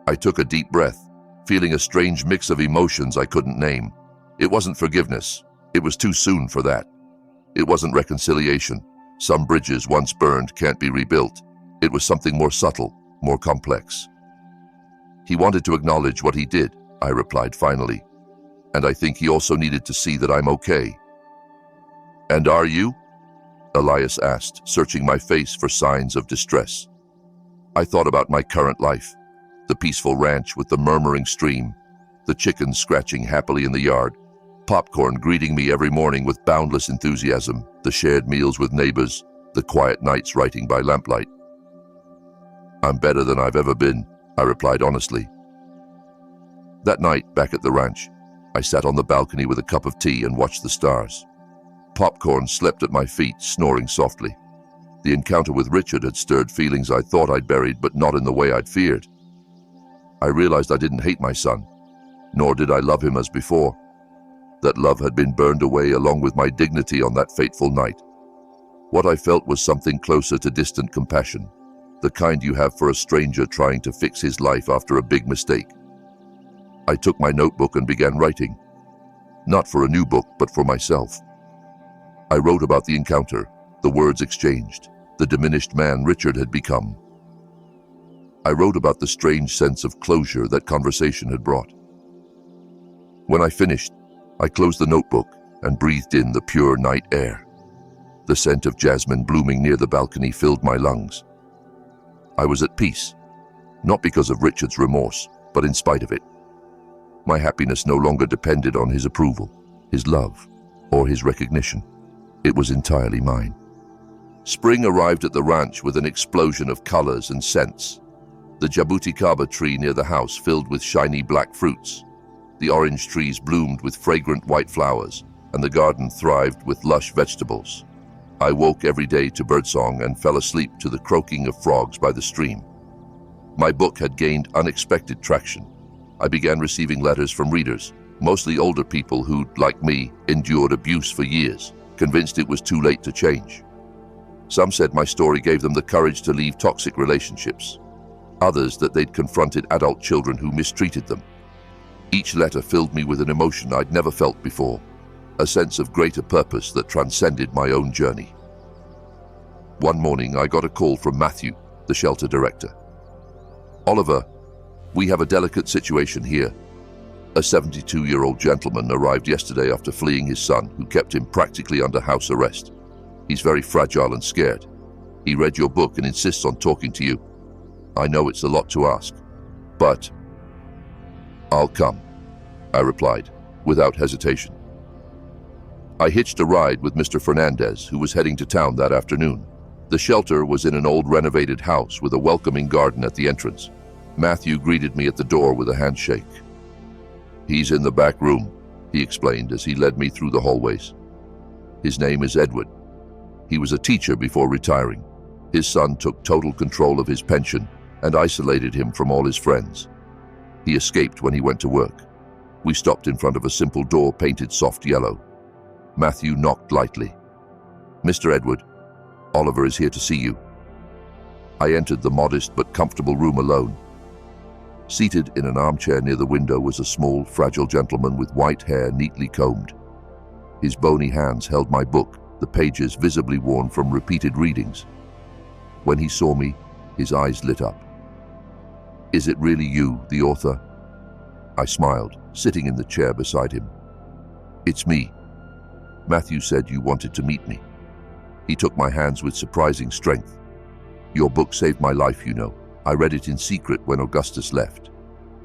I took a deep breath, feeling a strange mix of emotions I couldn't name. It wasn't forgiveness. It was too soon for that. It wasn't reconciliation. Some bridges once burned can't be rebuilt. It was something more subtle, more complex. He wanted to acknowledge what he did, I replied finally. And I think he also needed to see that I'm okay. And are you? Elias asked, searching my face for signs of distress. I thought about my current life, the peaceful ranch with the murmuring stream, the chickens scratching happily in the yard, popcorn greeting me every morning with boundless enthusiasm, the shared meals with neighbors, the quiet nights writing by lamplight. I'm better than I've ever been, I replied honestly. That night, back at the ranch, I sat on the balcony with a cup of tea and watched the stars. Popcorn slept at my feet, snoring softly. The encounter with Richard had stirred feelings I thought I'd buried, but not in the way I'd feared. I realized I didn't hate my son, nor did I love him as before. That love had been burned away along with my dignity on that fateful night. What I felt was something closer to distant compassion, the kind you have for a stranger trying to fix his life after a big mistake. I took my notebook and began writing. Not for a new book, but for myself. I wrote about the encounter, the words exchanged, the diminished man Richard had become. I wrote about the strange sense of closure that conversation had brought. When I finished, I closed the notebook and breathed in the pure night air. The scent of jasmine blooming near the balcony filled my lungs. I was at peace, not because of Richard's remorse, but in spite of it. My happiness no longer depended on his approval, his love, or his recognition. It was entirely mine. Spring arrived at the ranch with an explosion of colors and scents. The jabuticaba tree near the house filled with shiny black fruits. The orange trees bloomed with fragrant white flowers, and the garden thrived with lush vegetables. I woke every day to birdsong and fell asleep to the croaking of frogs by the stream. My book had gained unexpected traction. I began receiving letters from readers, mostly older people who, like me, endured abuse for years, convinced it was too late to change. Some said my story gave them the courage to leave toxic relationships. Others that they'd confronted adult children who mistreated them. Each letter filled me with an emotion I'd never felt before, a sense of greater purpose that transcended my own journey. One morning, I got a call from Matthew, the shelter director. Oliver, we have a delicate situation here. A 72-year-old gentleman arrived yesterday after fleeing his son, who kept him practically under house arrest. He's very fragile and scared. He read your book and insists on talking to you. I know it's a lot to ask, but I'll come, I replied, without hesitation. I hitched a ride with Mr. Fernandez, who was heading to town that afternoon. The shelter was in an old renovated house with a welcoming garden at the entrance. Matthew greeted me at the door with a handshake. "He's in the back room," he explained as he led me through the hallways. "His name is Edward. He was a teacher before retiring. His son took total control of his pension and isolated him from all his friends. He escaped when he went to work." We stopped in front of a simple door painted soft yellow. Matthew knocked lightly. "Mr. Edward, Oliver is here to see you." I entered the modest but comfortable room alone. Seated in an armchair near the window was a small, fragile gentleman with white hair neatly combed. His bony hands held my book, the pages visibly worn from repeated readings. When he saw me, his eyes lit up. "Is it really you, the author?" I smiled, sitting in the chair beside him. "It's me. Matthew said you wanted to meet me." He took my hands with surprising strength. "Your book saved my life, you know. I read it in secret when Augustus left."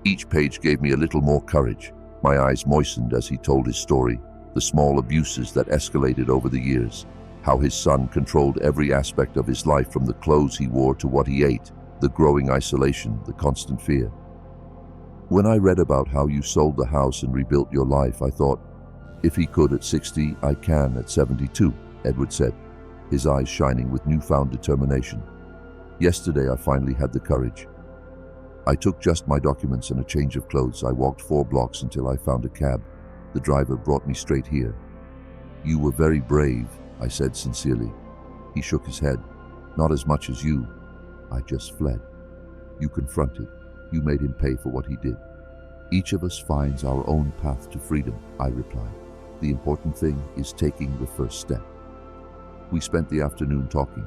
Each page gave me a little more courage. My eyes moistened as he told his story, the small abuses that escalated over the years, how his son controlled every aspect of his life from the clothes he wore to what he ate, the growing isolation, the constant fear. "When I read about how you sold the house and rebuilt your life, I thought, if he could at 60, I can at 72, Edward said, his eyes shining with newfound determination. "Yesterday, I finally had the courage. I took just my documents and a change of clothes. I walked 4 blocks until I found a cab. The driver brought me straight here." "You were very brave," I said sincerely. He shook his head. "Not as much as you. I just fled. You confronted. You made him pay for what he did." "Each of us finds our own path to freedom," I replied. "The important thing is taking the first step." We spent the afternoon talking.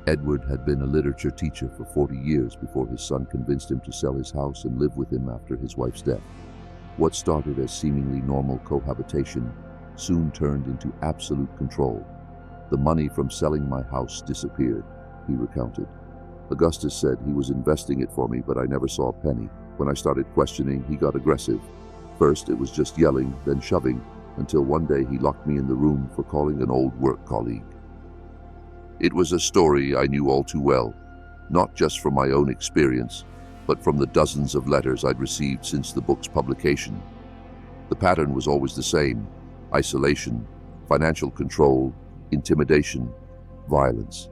Edward had been a literature teacher for 40 years before his son convinced him to sell his house and live with him after his wife's death. What started as seemingly normal cohabitation soon turned into absolute control. "The money from selling my house disappeared," he recounted. "Augustus said he was investing it for me, but I never saw a penny. When I started questioning, he got aggressive. First it was just yelling, then shoving, until one day he locked me in the room for calling an old work colleague." It was a story I knew all too well, not just from my own experience, but from the dozens of letters I'd received since the book's publication. The pattern was always the same: isolation, financial control, intimidation, violence.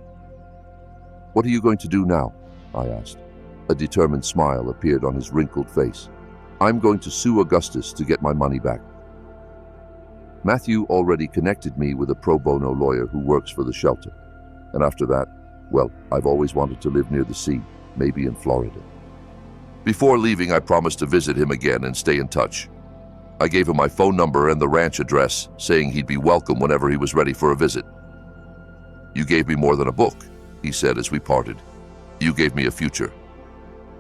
"What are you going to do now?" I asked. A determined smile appeared on his wrinkled face. "I'm going to sue Augustus to get my money back." Matthew already connected me with a pro bono lawyer who works for the shelter. And after that, well, I've always wanted to live near the sea, maybe in Florida. Before leaving, I promised to visit him again and stay in touch. I gave him my phone number and the ranch address, saying he'd be welcome whenever he was ready for a visit. "You gave me more than a book," he said as we parted. "You gave me a future."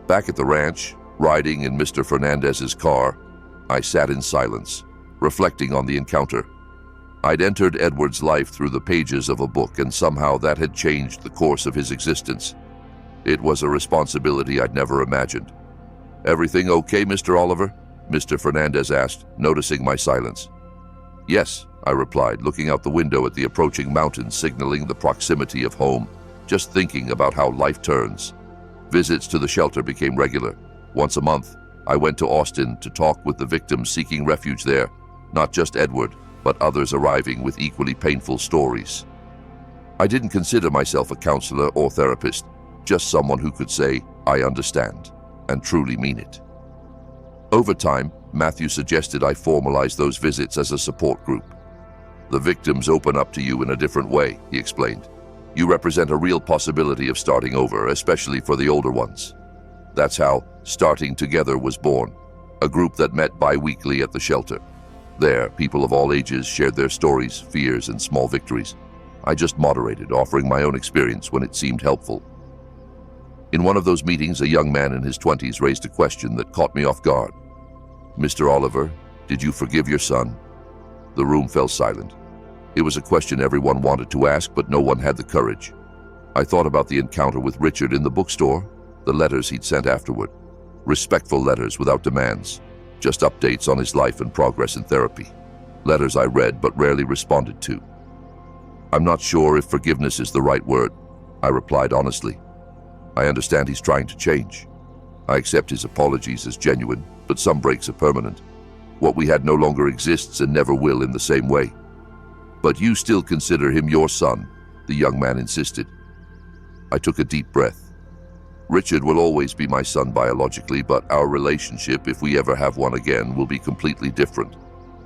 Back at the ranch, riding in Mr. Fernandez's car, I sat in silence, reflecting on the encounter. I'd entered Edward's life through the pages of a book, and somehow that had changed the course of his existence. It was a responsibility I'd never imagined. "Everything okay, Mr. Oliver?" Mr. Fernandez asked, noticing my silence. "Yes," I replied, looking out the window at the approaching mountains, signaling the proximity of home, just thinking about how life turns. Visits to the shelter became regular. Once a month, I went to Austin to talk with the victims seeking refuge there, not just Edward, but others arriving with equally painful stories. I didn't consider myself a counselor or therapist, just someone who could say, "I understand," and truly mean it. Over time, Matthew suggested I formalize those visits as a support group. "The victims open up to you in a different way," he explained. "You represent a real possibility of starting over, especially for the older ones." That's how Starting Together was born, a group that met bi-weekly at the shelter. There, people of all ages shared their stories, fears, and small victories. I just moderated, offering my own experience when it seemed helpful. In one of those meetings, a young man in his 20s raised a question that caught me off guard. "Mr. Oliver, did you forgive your son?" The room fell silent. It was a question everyone wanted to ask, but no one had the courage. I thought about the encounter with Richard in the bookstore, the letters he'd sent afterward. Respectful letters without demands, just updates on his life and progress in therapy. letters I read but rarely responded to. I'm not sure if forgiveness is the right word, I replied honestly. I understand he's trying to change. I accept his apologies as genuine, but some breaks are permanent. What we had no longer exists and never will in the same way. But you still consider him your son, the young man insisted. I took a deep breath. Richard will always be my son biologically, but our relationship, if we ever have one again, will be completely different,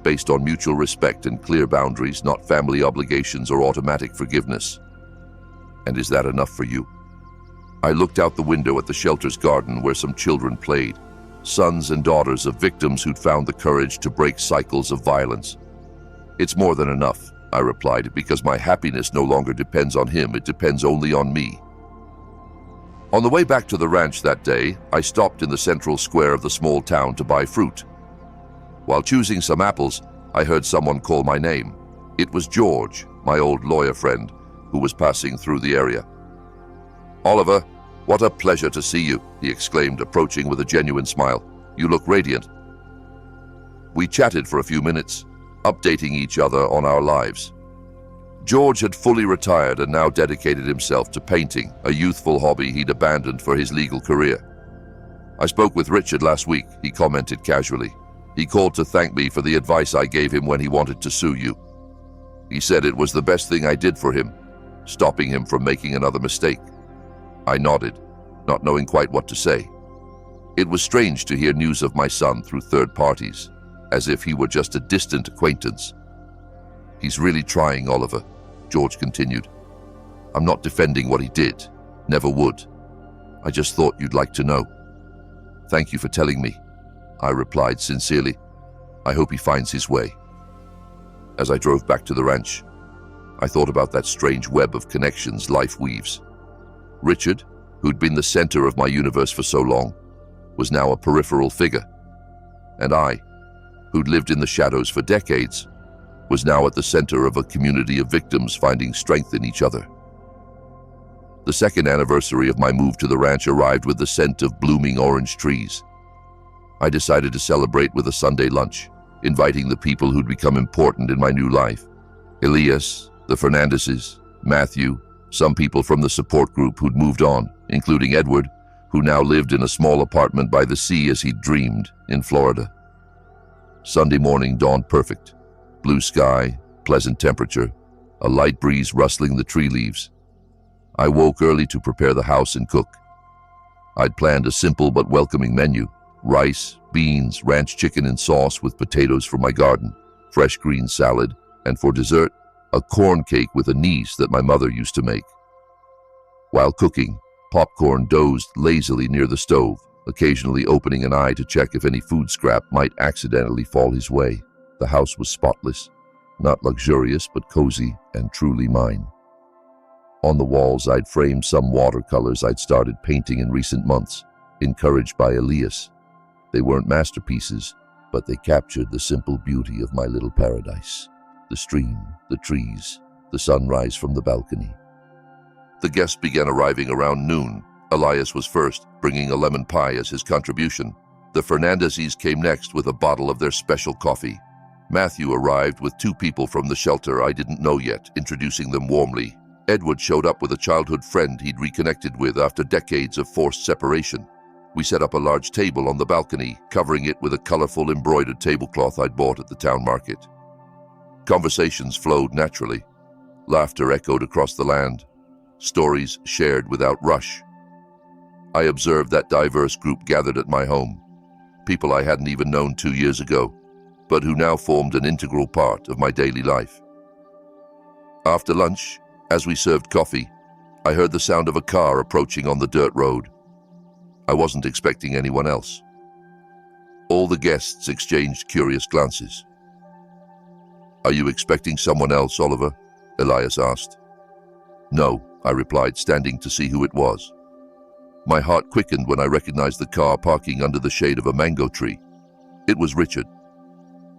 based on mutual respect and clear boundaries, not family obligations or automatic forgiveness. And is that enough for you? I looked out the window at the shelter's garden where some children played, sons and daughters of victims who'd found the courage to break cycles of violence. It's more than enough, I replied, because my happiness no longer depends on him, it depends only on me. On the way back to the ranch that day, I stopped in the central square of the small town to buy fruit. While choosing some apples, I heard someone call my name. It was George, my old lawyer friend, who was passing through the area. "Oliver, what a pleasure to see you," he exclaimed, approaching with a genuine smile. "You look radiant." We chatted for a few minutes, updating each other on our lives. George had fully retired and now dedicated himself to painting, a youthful hobby he'd abandoned for his legal career. "I spoke with Richard last week," he commented casually. "He called to thank me for the advice I gave him when he wanted to sue you. He said it was the best thing I did for him, stopping him from making another mistake." I nodded, not knowing quite what to say. It was strange to hear news of my son through third parties, as if he were just a distant acquaintance. "He's really trying, Oliver," George continued. "I'm not defending what he did, never would. I just thought you'd like to know." "Thank you for telling me," I replied sincerely. "I hope he finds his way." As I drove back to the ranch, I thought about that strange web of connections life weaves. Richard, who'd been the center of my universe for so long, was now a peripheral figure. And I, who'd lived in the shadows for decades, was now at the center of a community of victims finding strength in each other. The second anniversary of my move to the ranch arrived with the scent of blooming orange trees. I decided to celebrate with a Sunday lunch, inviting the people who'd become important in my new life. Elias, the Fernandeses, Matthew, some people from the support group who'd moved on, including Edward, who now lived in a small apartment by the sea as he'd dreamed in Florida. Sunday morning dawned perfect. Blue sky, pleasant temperature, a light breeze rustling the tree leaves. I woke early to prepare the house and cook. I'd planned a simple but welcoming menu: rice, beans, ranch chicken and sauce with potatoes from my garden, fresh green salad, and for dessert, a corn cake with anise that my mother used to make. While cooking, Popcorn dozed lazily near the stove, occasionally opening an eye to check if any food scrap might accidentally fall his way. The house was spotless, not luxurious but cozy and truly mine. On the walls, I'd framed some watercolors I'd started painting in recent months, encouraged by Elias. They weren't masterpieces, but they captured the simple beauty of my little paradise. The stream, the trees, the sunrise from the balcony. The guests began arriving around noon. Elias was first, bringing a lemon pie as his contribution. The Fernandeses came next with a bottle of their special coffee. Matthew arrived with 2 people from the shelter I didn't know yet, introducing them warmly. Edward showed up with a childhood friend he'd reconnected with after decades of forced separation. We set up a large table on the balcony, covering it with a colorful embroidered tablecloth I'd bought at the town market. Conversations flowed naturally. Laughter echoed across the land. Stories shared without rush. I observed that diverse group gathered at my home. People I hadn't even known 2 years ago, but who now formed an integral part of my daily life. After lunch, as we served coffee, I heard the sound of a car approaching on the dirt road. I wasn't expecting anyone else. All the guests exchanged curious glances. "Are you expecting someone else, Oliver?" Elias asked. "No," I replied, standing to see who it was. My heart quickened when I recognized the car parking under the shade of a mango tree. It was Richard.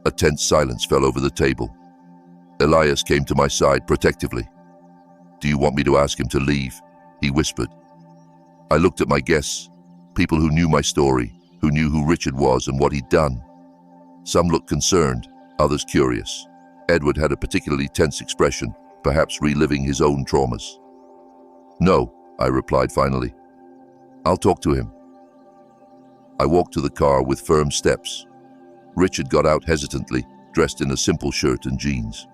A tense silence fell over the table. Elias came to my side protectively. "Do you want me to ask him to leave?" he whispered. I looked at my guests, people who knew my story, who knew who Richard was and what he'd done. Some looked concerned, others curious. Edward had a particularly tense expression, perhaps reliving his own traumas. "No," I replied finally. "I'll talk to him." I walked to the car with firm steps. Richard got out hesitantly, dressed in a simple shirt and jeans.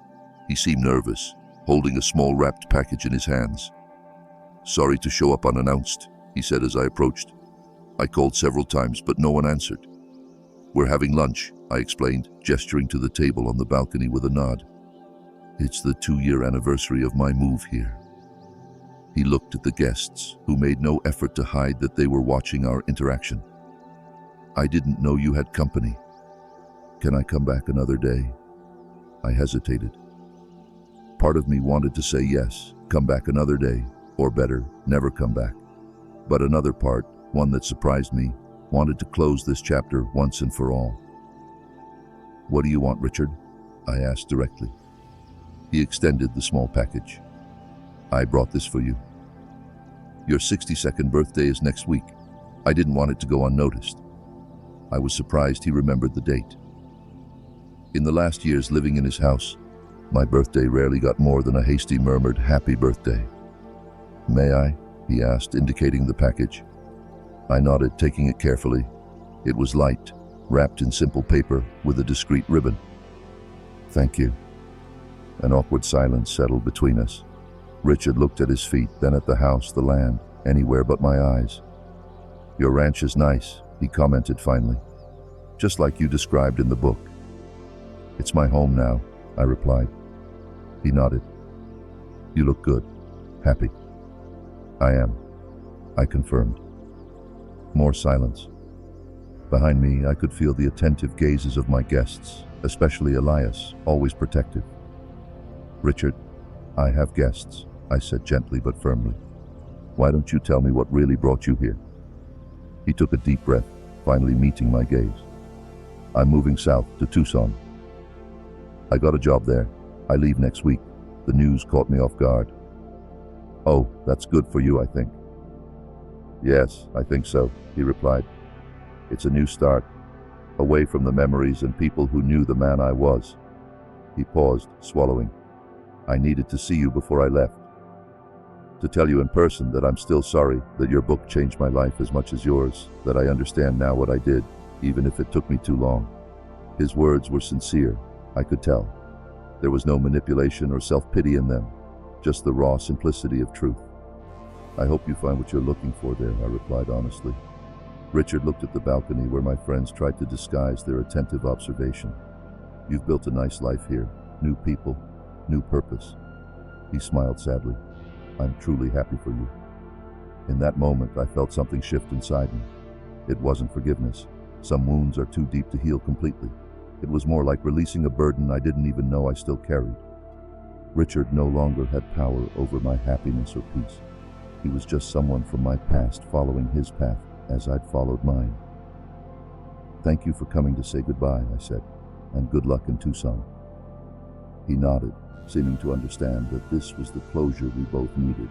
He seemed nervous, holding a small wrapped package in his hands. "Sorry to show up unannounced," he said as I approached. I called several times, but no one answered. "We're having lunch," I explained, gesturing to the table on the balcony with a nod. "It's the 2-year anniversary of my move here." He looked at the guests, who made no effort to hide that they were watching our interaction. "I didn't know you had company. Can I come back another day?" I hesitated. Part of me wanted to say yes, come back another day, or better, never come back. But another part, one that surprised me, wanted to close this chapter once and for all. "What do you want, Richard?" I asked directly. He extended the small package. "I brought this for you. Your 62nd birthday is next week. I didn't want it to go unnoticed." I was surprised he remembered the date. In the last years living in his house, my birthday rarely got more than a hasty murmured "Happy birthday." "May I?" he asked, indicating the package. I nodded, taking it carefully. It was light, wrapped in simple paper with a discreet ribbon. "Thank you." An awkward silence settled between us. Richard looked at his feet, then at the house, the land, anywhere but my eyes. "Your ranch is nice," he commented finally. "Just like you described in the book." "It's my home now," I replied. He nodded. "You look good. Happy." "I am," I confirmed. More silence. Behind me, I could feel the attentive gazes of my guests, especially Elias, always protective. "Richard, I have guests," I said gently but firmly. "Why don't you tell me what really brought you here?" He took a deep breath, finally meeting my gaze. "I'm moving south to Tucson. I got a job there. I leave next week. The news caught me off guard." "Oh, that's good for you, I think." "Yes, I think so," he replied. "It's a new start, away from the memories and people who knew the man I was." He paused, swallowing. "I needed to see you before I left. To tell you in person that I'm still sorry that your book changed my life as much as yours, that I understand now what I did, even if it took me too long." His words were sincere, I could tell. There was no manipulation or self-pity in them, just the raw simplicity of truth. "I hope you find what you're looking for there," I replied honestly. Richard looked at the balcony where my friends tried to disguise their attentive observation. "You've built a nice life here, new people, new purpose." He smiled sadly. "I'm truly happy for you." In that moment, I felt something shift inside me. It wasn't forgiveness. Some wounds are too deep to heal completely. It was more like releasing a burden I didn't even know I still carried. Richard no longer had power over my happiness or peace. He was just someone from my past following his path as I'd followed mine. "Thank you for coming to say goodbye," I said, "and good luck in Tucson." He nodded, seeming to understand that this was the closure we both needed.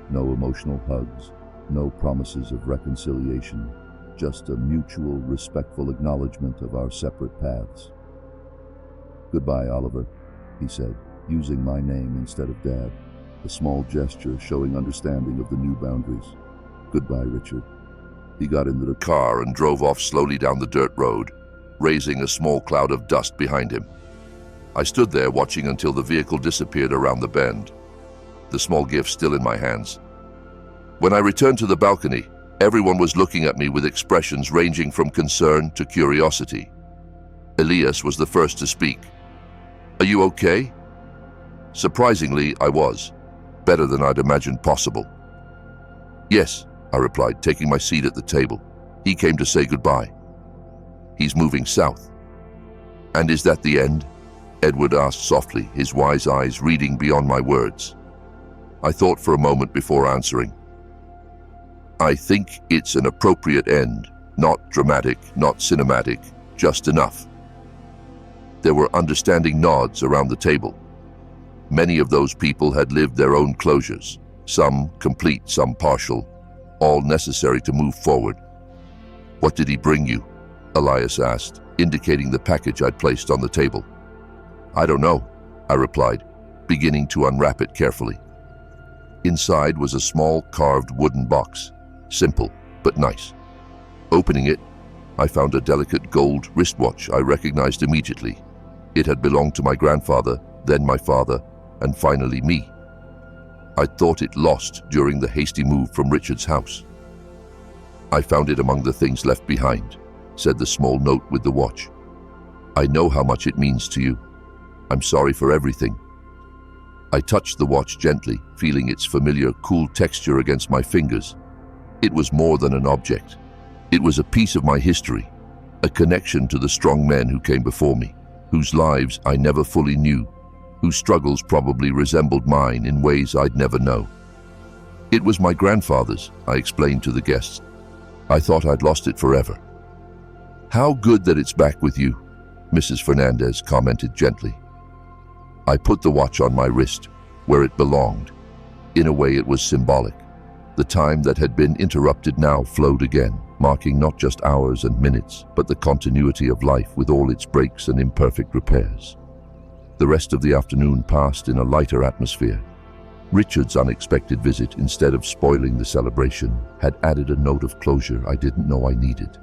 No emotional hugs, no promises of reconciliation, just a mutual, respectful acknowledgement of our separate paths. "Goodbye, Oliver," he said, using my name instead of Dad, a small gesture showing understanding of the new boundaries. "Goodbye, Richard." He got into the car and drove off slowly down the dirt road, raising a small cloud of dust behind him. I stood there watching until the vehicle disappeared around the bend, the small gift still in my hands. When I returned to the balcony, everyone was looking at me with expressions ranging from concern to curiosity. Elias was the first to speak. "Are you okay?" Surprisingly, I was. Better than I'd imagined possible. "Yes," I replied, taking my seat at the table. "He came to say goodbye. He's moving south." "And is that the end?" Edward asked softly, his wise eyes reading beyond my words. I thought for a moment before answering. "I think it's an appropriate end, not dramatic, not cinematic, just enough." There were understanding nods around the table. Many of those people had lived their own closures, some complete, some partial, all necessary to move forward. "What did he bring you?" Elias asked, indicating the package I'd placed on the table. "I don't know," I replied, beginning to unwrap it carefully. Inside was a small carved wooden box, simple but nice. Opening it, I found a delicate gold wristwatch I recognized immediately. It had belonged to my grandfather, then my father, and finally me. I'd thought it lost during the hasty move from Richard's house. "I found it among the things left behind," said the small note with the watch. "I know how much it means to you. I'm sorry for everything." I touched the watch gently, feeling its familiar, cool texture against my fingers. It was more than an object. It was a piece of my history, a connection to the strong men who came before me, whose lives I never fully knew, whose struggles probably resembled mine in ways I'd never know. "It was my grandfather's," I explained to the guests. "I thought I'd lost it forever." "How good that it's back with you," Mrs. Fernandez commented gently. I put the watch on my wrist, where it belonged. In a way, it was symbolic. The time that had been interrupted now flowed again, marking not just hours and minutes, but the continuity of life with all its breaks and imperfect repairs. The rest of the afternoon passed in a lighter atmosphere. Richard's unexpected visit, instead of spoiling the celebration, had added a note of closure I didn't know I needed.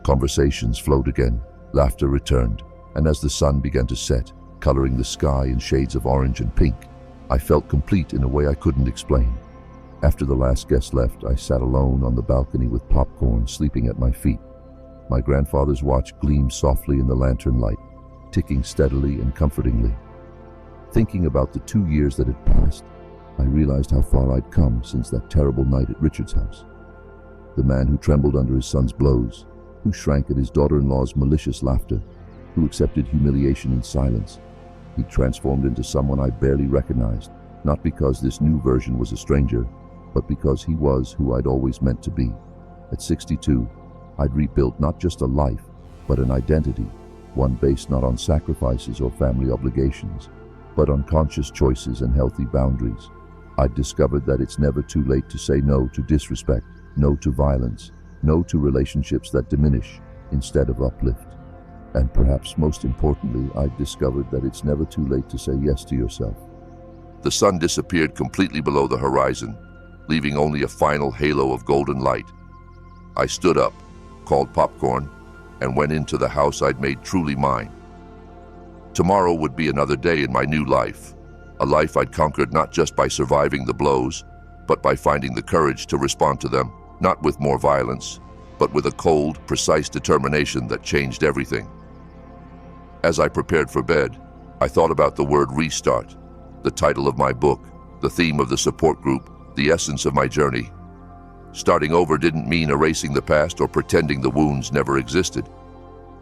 Conversations flowed again, laughter returned, and as the sun began to set, coloring the sky in shades of orange and pink, I felt complete in a way I couldn't explain. After the last guest left, I sat alone on the balcony with popcorn sleeping at my feet. My grandfather's watch gleamed softly in the lantern light, ticking steadily and comfortingly. Thinking about the 2 years that had passed, I realized how far I'd come since that terrible night at Richard's house. The man who trembled under his son's blows, who shrank at his daughter-in-law's malicious laughter, who accepted humiliation in silence, he transformed into someone I barely recognized, not because this new version was a stranger, but because he was who I'd always meant to be. At 62, I'd rebuilt not just a life, but an identity, one based not on sacrifices or family obligations, but on conscious choices and healthy boundaries. I'd discovered that it's never too late to say no to disrespect, no to violence, no to relationships that diminish instead of uplift. And perhaps most importantly, I'd discovered that it's never too late to say yes to yourself. The sun disappeared completely below the horizon, leaving only a final halo of golden light. I stood up, called popcorn, and went into the house I'd made truly mine. Tomorrow would be another day in my new life, a life I'd conquered not just by surviving the blows, but by finding the courage to respond to them, not with more violence, but with a cold, precise determination that changed everything. As I prepared for bed, I thought about the word restart, the title of my book, the theme of the support group, the essence of my journey. Starting over didn't mean erasing the past or pretending the wounds never existed.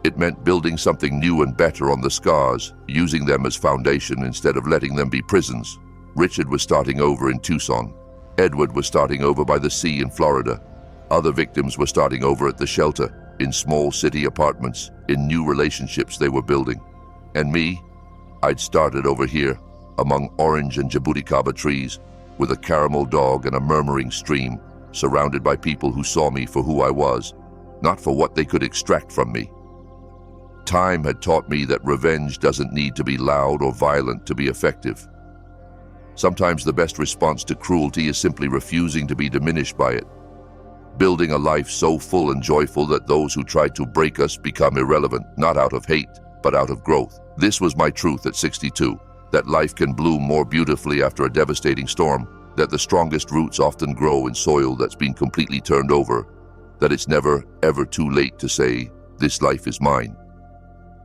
It meant building something new and better on the scars, using them as foundation instead of letting them be prisons. Richard was starting over in Tucson. Edward was starting over by the sea in Florida. Other victims were starting over at the shelter, in small city apartments, in new relationships they were building. And me, I'd started over here, among orange and jabuticaba trees, with a caramel dog and a murmuring stream, surrounded by people who saw me for who I was, not for what they could extract from me. Time had taught me that revenge doesn't need to be loud or violent to be effective. Sometimes the best response to cruelty is simply refusing to be diminished by it. Building a life so full and joyful that those who try to break us become irrelevant, not out of hate, but out of growth. This was my truth at 62, that life can bloom more beautifully after a devastating storm, that the strongest roots often grow in soil that's been completely turned over, that it's never, ever too late to say, this life is mine.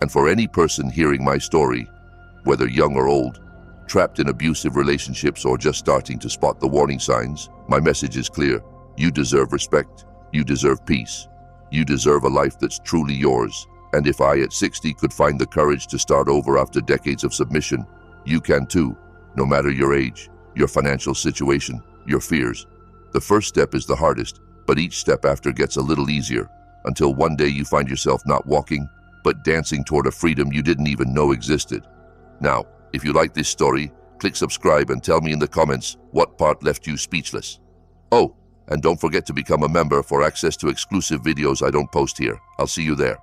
And for any person hearing my story, whether young or old, trapped in abusive relationships or just starting to spot the warning signs, my message is clear. You deserve respect. You deserve peace. You deserve a life that's truly yours. And if I at 60 could find the courage to start over after decades of submission, you can too, no matter your age, your financial situation, your fears. The first step is the hardest, but each step after gets a little easier, until one day you find yourself not walking, but dancing toward a freedom you didn't even know existed. Now, if you like this story, click subscribe and tell me in the comments what part left you speechless. Oh, and don't forget to become a member for access to exclusive videos I don't post here. I'll see you there.